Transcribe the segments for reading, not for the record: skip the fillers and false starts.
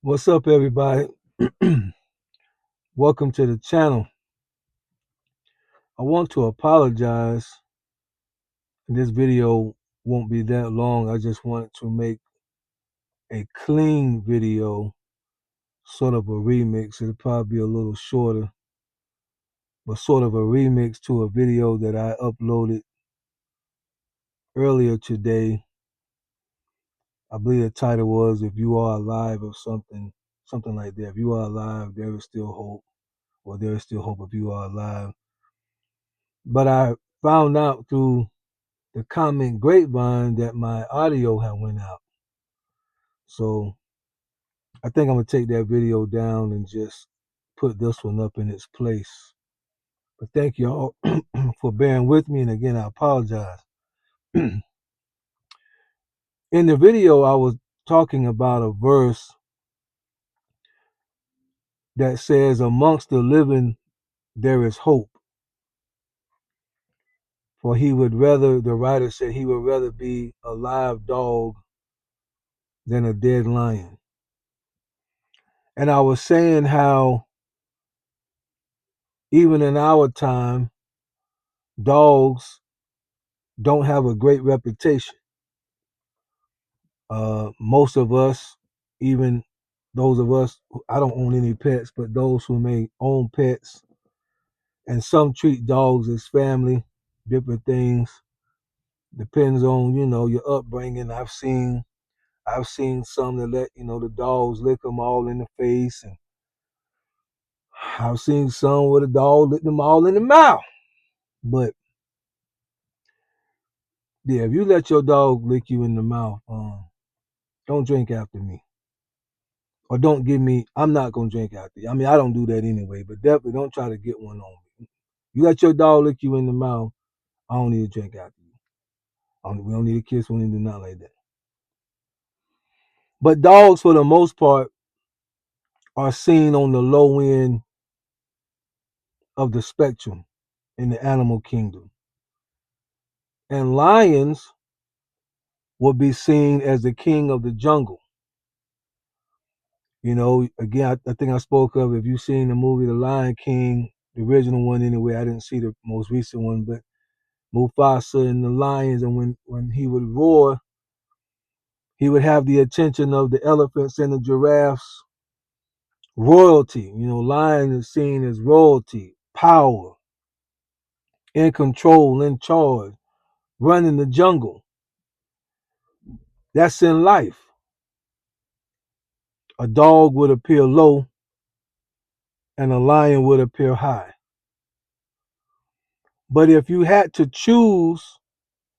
What's up, everybody? Welcome to the channel. I want to apologize. This video won't be that long. I just wanted to make a clean video, sort of a remix. It'll probably be a little shorter, but sort of a remix to a video that I uploaded earlier today. I believe the title was "If You Are Alive" or something like that. If you are alive, there is still hope, or there is still hope if you are alive. But I found out through the comment grapevine that my audio had went out. So I think I'm gonna take that video down and just put this one up in its place. But thank you all for bearing with me, and again I apologize. In the video I was talking about a verse that says amongst the living there is hope. For the writer said he would rather be a live dog than a dead lion. And I was saying how even in our time, dogs don't have a great reputation. Most of us, even those of us, I don't own any pets, but those who may own pets, and some treat dogs as family, different things. Depends on your upbringing. I've seen some that let the dogs lick them all in the face, and I've seen some where the dog lick them all in the mouth. But yeah, if you let your dog lick you in the mouth, don't drink after me. Or don't give me. I'm not gonna drink after you. I mean, I don't do that anyway. But definitely don't try to get one on me. You let your dog lick you in the mouth. I don't need to drink after you. We don't need a kiss. We don't need to do nothing like that. But dogs, for the most part, are seen on the low end of the spectrum in the animal kingdom, and lions will be seen as the king of the jungle. Again, I think I spoke of. If you've seen the movie The Lion King, the original one anyway, I didn't see the most recent one, but Mufasa and the lions, and when he would roar, he would have the attention of the elephants and the giraffes. Royalty, lion is seen as royalty, power, in control, in charge, running the jungle. That's in life. A dog would appear low, and a lion would appear high. But if you had to choose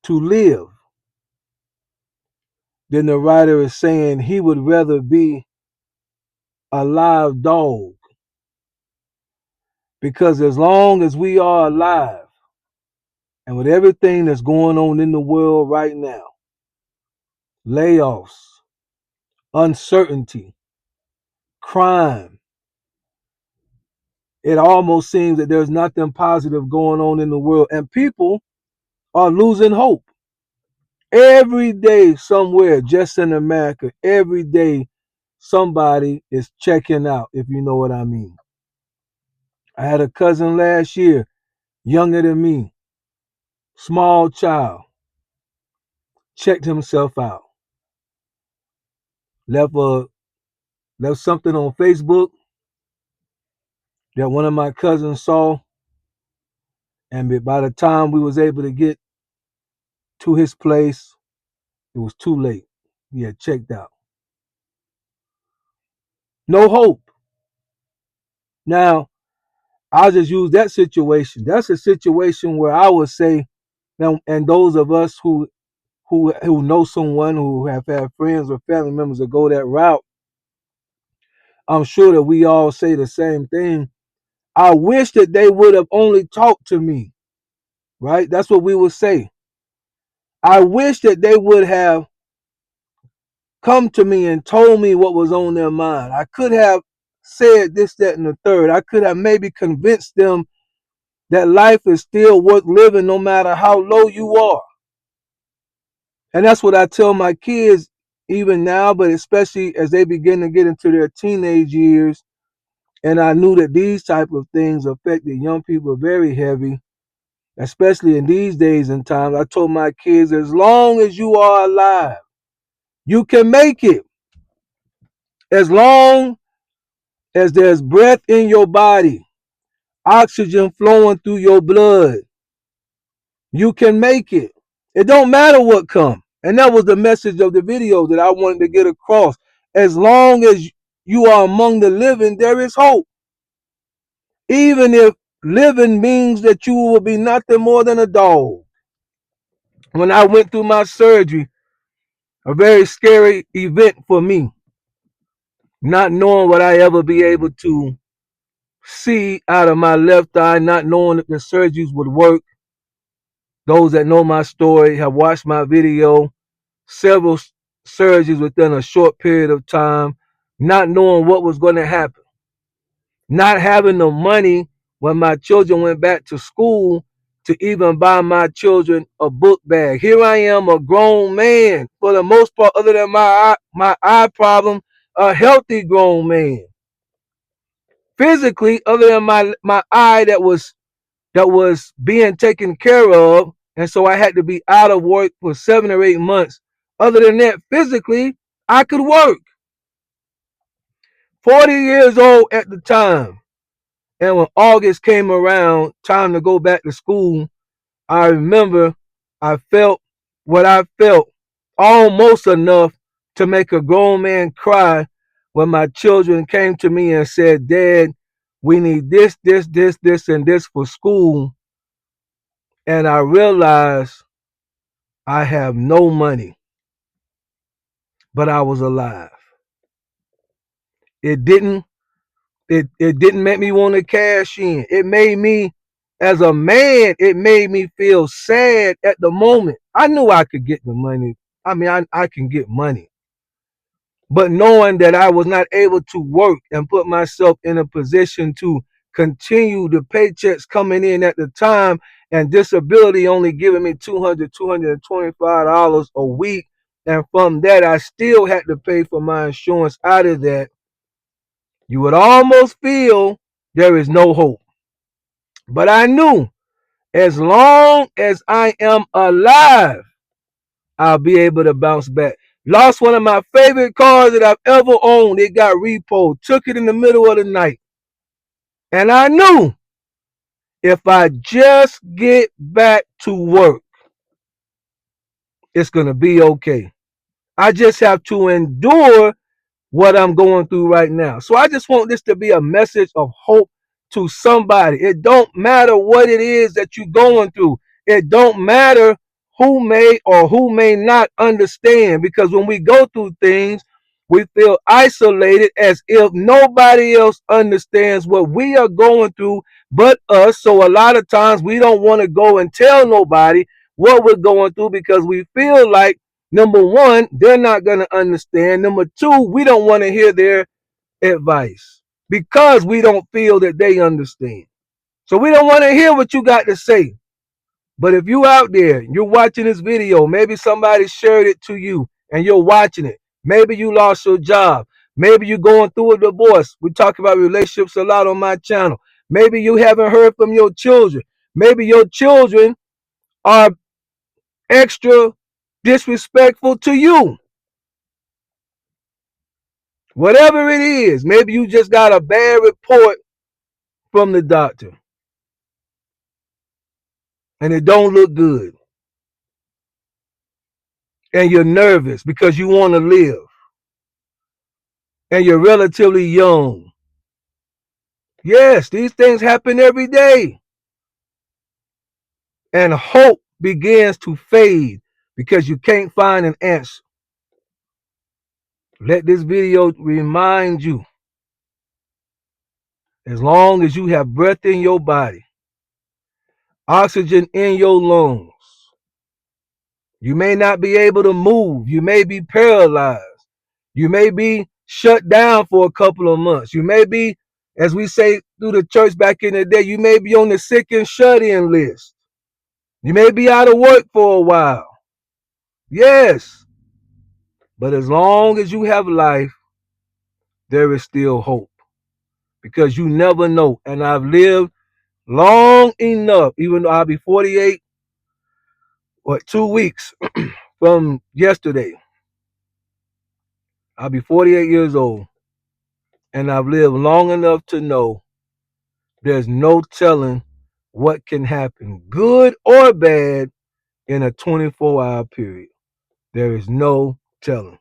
to live, then the writer is saying he would rather be a live dog. Because as long as we are alive, and with everything that's going on in the world right now, layoffs, uncertainty, crime, it almost seems that there's nothing positive going on in the world, and people are losing hope. Every day, somewhere, just in America, every day, somebody is checking out, if you know what I mean. I had a cousin last year, younger than me, small child, checked himself out, left a left something on Facebook that one of my cousins saw, and by the time we was able to get to his place, it was too late. He had checked out. No hope. Now, I'll just use that situation. That's a situation where I would say, and those of us who know someone who have had friends or family members that go that route, I'm sure that we all say the same thing. I wish that they would have only talked to me, right? That's what we would say. I wish that they would have come to me and told me what was on their mind. I could have said this, that, and the third. I could have maybe convinced them that life is still worth living no matter how low you are. And that's what I tell my kids. even now, but especially as they begin to get into their teenage years. And I knew that these type of things affected young people very heavy, especially in these days and times. I told my kids, as long as you are alive, you can make it. As long as there's breath in your body, oxygen flowing through your blood, you can make it. It don't matter what comes. And that was the message of the video that I wanted to get across. As long as you are among the living, there is hope. Even if living means that you will be nothing more than a dog. When I went through my surgery, a very scary event for me, not knowing would I ever be able to see out of my left eye, not knowing if the surgeries would work. Those that know my story have watched my video, several surgeries within a short period of time, not knowing what was going to happen, not having the money when my children went back to school to even buy my children a book bag. Here I am, a grown man, for the most part, other than my eye problem, a healthy grown man. Physically, other than my eye that was being taken care of, and so I had to be out of work for 7 or 8 months. Other than that, physically, I could work. 40 years old at the time. And when August came around, time to go back to school, I remember I felt what I felt almost enough to make a grown man cry when my children came to me and said, Dad, we need this, this, this, this, and this for school. And I realized I have no money, but I was alive. It didn't it didn't make me want to cash in. It made me, as a man, it made me feel sad at the moment. I knew I could get the money. I can get money. But knowing that I was not able to work and put myself in a position to continue the paychecks coming in at the time, and disability only giving me $225 a week. And from that, I still had to pay for my insurance out of that. You would almost feel there is no hope. But I knew as long as I am alive, I'll be able to bounce back. Lost one of my favorite cars that I've ever owned. It got repoed. Took it in the middle of the night. And I knew if I just get back to work, it's going to be okay. I just have to endure what I'm going through right now. So I just want this to be a message of hope to somebody. It don't matter what it is that you're going through. It don't matter who may or who may not understand, because when we go through things, we feel isolated as if nobody else understands what we are going through but us. So a lot of times we don't want to go and tell nobody what we're going through because we feel like, number one, they're not going to understand. Number two, we don't want to hear their advice because we don't feel that they understand. So we don't want to hear what you got to say. But if you out there, you're watching this video, maybe somebody shared it to you and you're watching it. Maybe you lost your job. Maybe you're going through a divorce. We talk about relationships a lot on my channel. Maybe you haven't heard from your children. Maybe your children are extra disrespectful to you. Whatever it is, maybe you just got a bad report from the doctor and it don't look good. And you're nervous because you want to live. And you're relatively young. Yes, these things happen every day. And hope begins to fade because you can't find an answer. Let this video remind you, as long as you have breath in your body, oxygen in your lungs, you may not be able to move. You may be paralyzed. You may be shut down for a couple of months. You may be, as we say through the church back in the day, you may be on the sick and shut-in list. You may be out of work for a while. Yes. But as long as you have life, there is still hope because you never know. And I've lived long enough, even though I'll be 48 or 2 weeks from yesterday. I'll be 48 years old, and I've lived long enough to know there's no telling what can happen, good or bad, in a 24-hour period. There is no telling.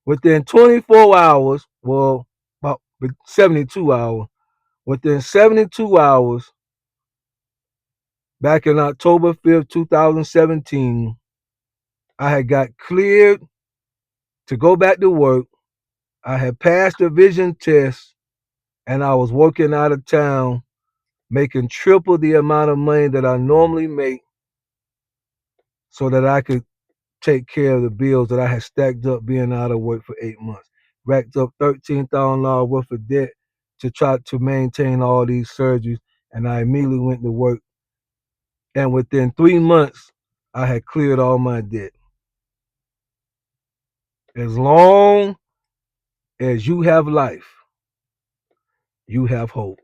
Within 24 hours, well, about 72 hours, within 72 hours, back in October 5th, 2017, I had got cleared to go back to work. I had passed the vision test, and I was working out of town, making triple the amount of money that I normally make so that I could take care of the bills that I had stacked up being out of work for 8 months. Racked up $13,000 worth of debt to try to maintain all these surgeries, and I immediately went to work. And within 3 months, I had cleared all my debt. As long as you have life, you have hope.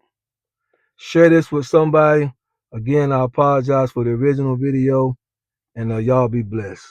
Share this with somebody. Again, I apologize for the original video, and y'all be blessed.